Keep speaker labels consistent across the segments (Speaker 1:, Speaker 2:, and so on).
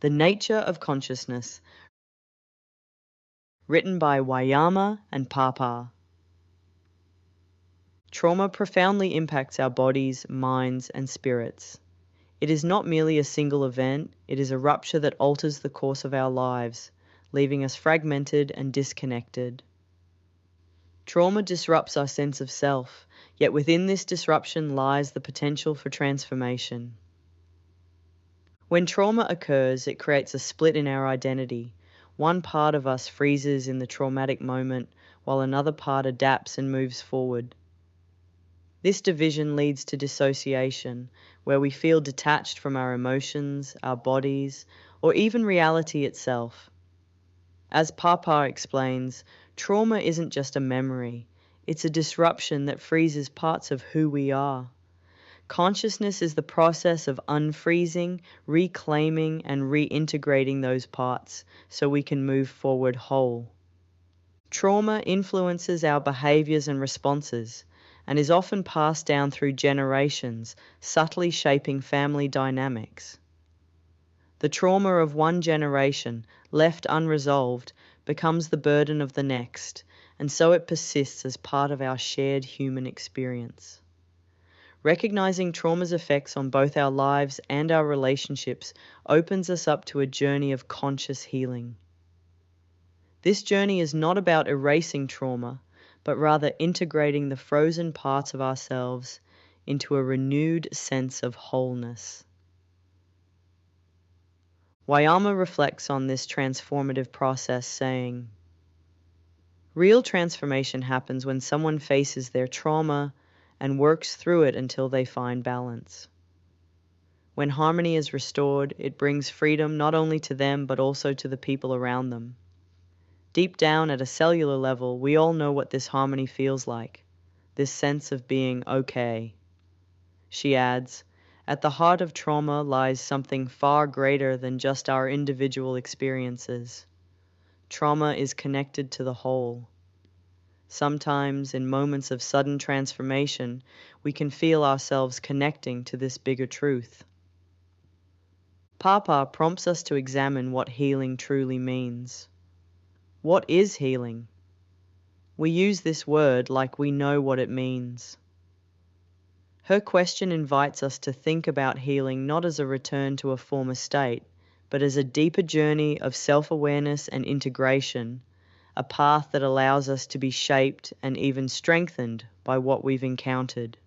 Speaker 1: The Nature of Consciousness, written by Wayama and PahPah. Trauma profoundly impacts our bodies, minds, and spirits. It is not merely a single event, it is a rupture that alters the course of our lives, leaving us fragmented and disconnected. Trauma disrupts our sense of self, yet within this disruption lies the potential for transformation. When trauma occurs, it creates a split in our identity. One part of us freezes in the traumatic moment, while another part adapts and moves forward. This division leads to dissociation, where we feel detached from our emotions, our bodies, or even reality itself. As PahPah explains, trauma isn't just a memory, it's a disruption that freezes parts of who we are. Consciousness is the process of unfreezing, reclaiming, and reintegrating those parts so we can move forward whole. Trauma influences our behaviors and responses and is often passed down through generations, subtly shaping family dynamics. The trauma of one generation, left unresolved, becomes the burden of the next, and so it persists as part of our shared human experience. Recognizing trauma's effects on both our lives and our relationships opens us up to a journey of conscious healing. This journey is not about erasing trauma, but rather integrating the frozen parts of ourselves into a renewed sense of wholeness. Wayama reflects on this transformative process, saying, "Real transformation happens when someone faces their trauma and works through it until they find balance. When harmony is restored, it brings freedom not only to them but also to the people around them. Deep down at a cellular level, we all know what this harmony feels like, this sense of being okay." She adds, "At the heart of trauma lies something far greater than just our individual experiences. Trauma is connected to the whole. Sometimes, in moments of sudden transformation, we can feel ourselves connecting to this bigger truth." PahPah prompts us to examine what healing truly means. What is healing? We use this word like we know what it means. Her question invites us to think about healing not as a return to a former state, but as a deeper journey of self-awareness and integration, a path that allows us to be shaped and even strengthened by what we've encountered.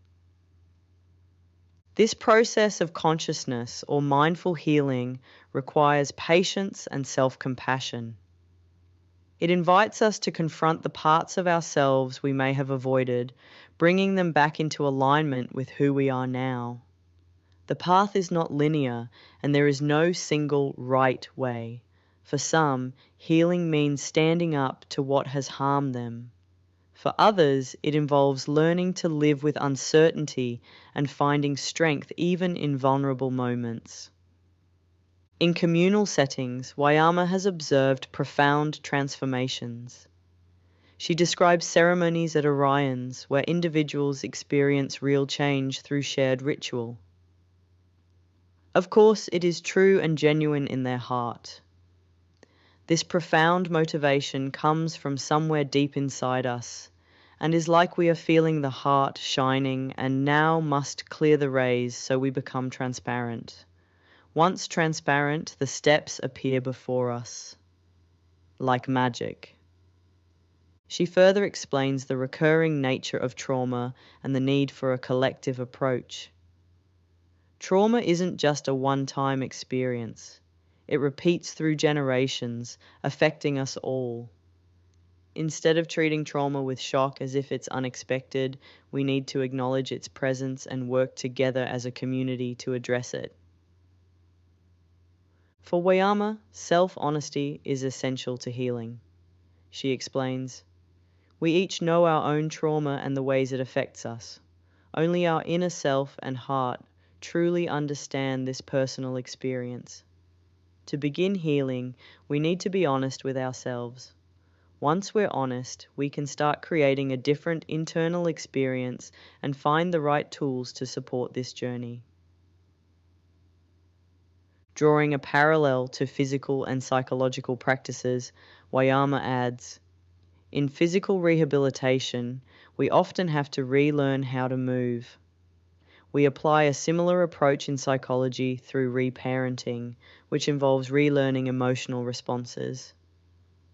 Speaker 1: This process of consciousness or mindful healing requires patience and self-compassion. It invites us to confront the parts of ourselves we may have avoided, bringing them back into alignment with who we are now. The path is not linear, and there is no single right way. For some, healing means standing up to what has harmed them. For others, it involves learning to live with uncertainty and finding strength even in vulnerable moments. In communal settings, Wayama has observed profound transformations. She describes ceremonies at Orion's where individuals experience real change through shared ritual. Of course, it is true and genuine in their heart. This profound motivation comes from somewhere deep inside us, and is like we are feeling the heart shining and now must clear the rays so we become transparent. Once transparent, the steps appear before us, like magic. She further explains the recurring nature of trauma and the need for a collective approach. Trauma isn't just a one-time experience. It repeats through generations, affecting us all. Instead of treating trauma with shock as if it's unexpected, we need to acknowledge its presence and work together as a community to address it. For Wayama, self-honesty is essential to healing. She explains, "We each know our own trauma and the ways it affects us. Only our inner self and heart truly understand this personal experience. To begin healing, we need to be honest with ourselves. Once we're honest, we can start creating a different internal experience and find the right tools to support this journey." Drawing a parallel to physical and psychological practices, Wayama adds, in physical rehabilitation, we often have to relearn how to move. We apply a similar approach in psychology through reparenting, which involves relearning emotional responses.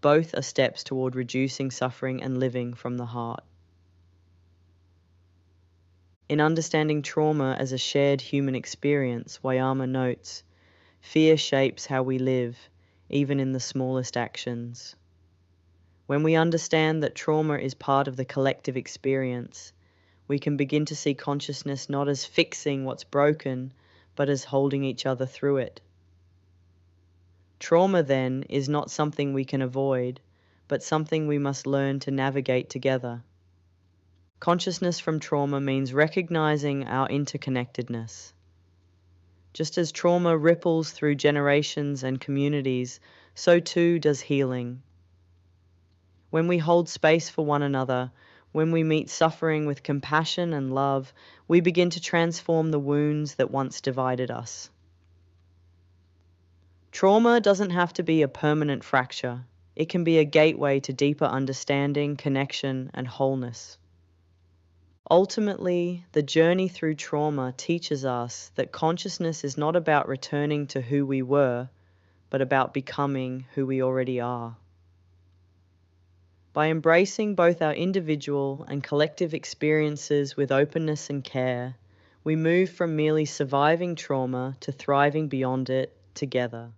Speaker 1: Both are steps toward reducing suffering and living from the heart. In understanding trauma as a shared human experience, Wayama notes, fear shapes how we live, even in the smallest actions. When we understand that trauma is part of the collective experience, we can begin to see consciousness not as fixing what's broken, but as holding each other through it. Trauma, then, is not something we can avoid, but something we must learn to navigate together. Consciousness from trauma means recognizing our interconnectedness. Just as trauma ripples through generations and communities, so too does healing. When we hold space for one another, when we meet suffering with compassion and love, we begin to transform the wounds that once divided us. Trauma doesn't have to be a permanent fracture. It can be a gateway to deeper understanding, connection, and wholeness. Ultimately, the journey through trauma teaches us that consciousness is not about returning to who we were, but about becoming who we already are. By embracing both our individual and collective experiences with openness and care, we move from merely surviving trauma to thriving beyond it together.